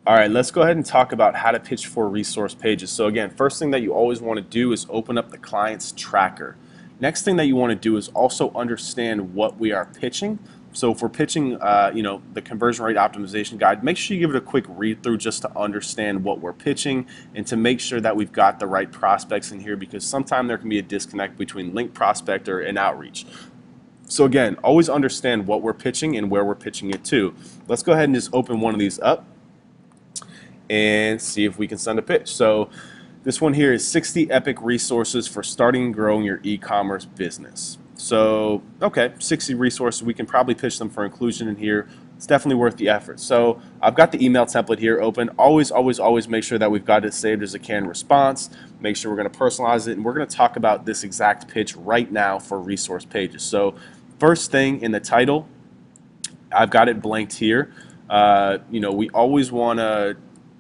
All right, let's go ahead and talk about how to pitch for resource pages. So again, first thing that you always want to do is open up the client's tracker. Next thing that you want to do is also understand what we are pitching. So if we're pitching, the conversion rate optimization guide, make sure you give it a quick read through just to understand what we're pitching and to make sure that we've got the right prospects in here, because sometimes there can be a disconnect between link prospector and outreach. So again, always understand what we're pitching and where we're pitching it to. Let's go ahead and just open one of these up and see if we can send a pitch. So this one here is 60 epic resources for starting and growing your e-commerce business. So okay, 60 resources, we can probably pitch them for inclusion in here. It's definitely worth the effort. So I've got the email template here open. Always make sure that we've got it saved as a canned response. Make sure we're going to personalize it, and we're going to talk about this exact pitch right now for resource pages. So first thing in the title, I've got it blanked here. We always want to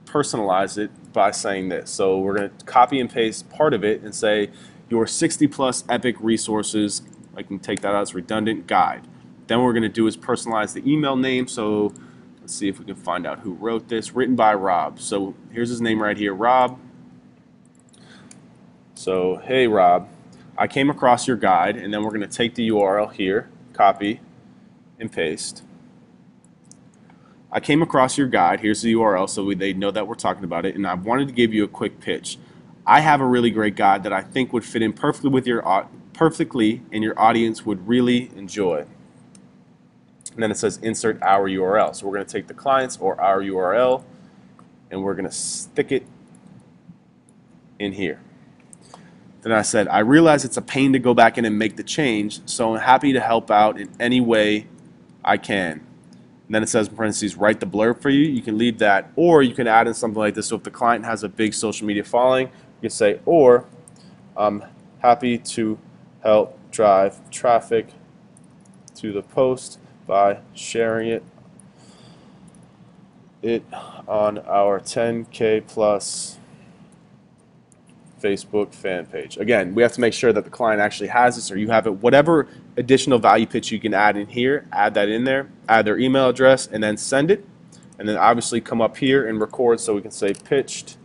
personalize it by saying this. So we're going to copy and paste part of it and say your 60 plus epic resources. I can take that out as redundant guide. Then what we're going to do is personalize the email name. So let's see if we can find out who wrote this. Written by Rob. So here's his name right here, Rob. So hey Rob, I came across your guide, and then we're going to take the URL here, copy and paste. I came across your guide. Here's the URL so they know that we're talking about it, and I wanted to give you a quick pitch. I have a really great guide that I think would fit in perfectly and your audience would really enjoy. And then it says insert our URL. So we're going to take the client's or our URL and we're going to stick it in here. Then I said, I realize it's a pain to go back in and make the change, so I'm happy to help out in any way I can. And then it says in parentheses, write the blurb for you. You can leave that, or you can add in something like this. So if the client has a big social media following, you can say, or I'm happy to help drive traffic to the post by sharing it on our 10K plus Facebook fan page. Again, we have to make sure that the client actually has this, or you have it. Whatever additional value pitch you can add in here, add that in there, add their email address, and then send it. And then obviously come up here and record, so we can say pitched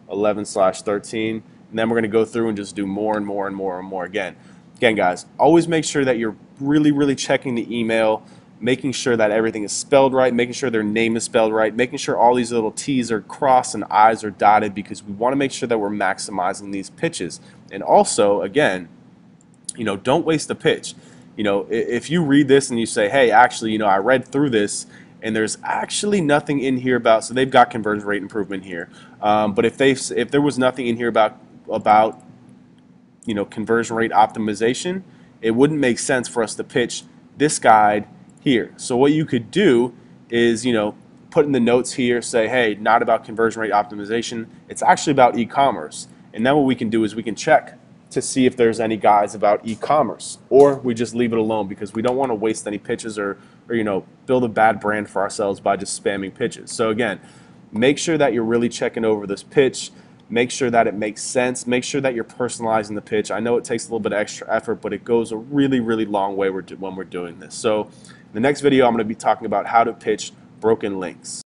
11/13. And then we're going to go through and just do more and more and more and more again. Again, guys, always make sure that you're really checking the email, making sure that everything is spelled right, making sure their name is spelled right, making sure all these little T's are crossed and I's are dotted, because we want to make sure that we're maximizing these pitches. And also, again, don't waste the pitch. If you read this and you say, hey, actually, I read through this and there's actually nothing in here about, so they've got conversion rate improvement here. But if there was nothing in here about conversion rate optimization, it wouldn't make sense for us to pitch this guide here. So what you could do is, put in the notes here, say, hey, not about conversion rate optimization, it's actually about e-commerce. And then what we can do is we can check to see if there's any guides about e-commerce, or we just leave it alone, because we don't want to waste any pitches or build a bad brand for ourselves by just spamming pitches. So again, make sure that you're really checking over this pitch. Make sure that it makes sense. Make sure that you're personalizing the pitch. I know it takes a little bit of extra effort, but it goes a really long way when we're doing this. So in the next video, I'm going to be talking about how to pitch broken links.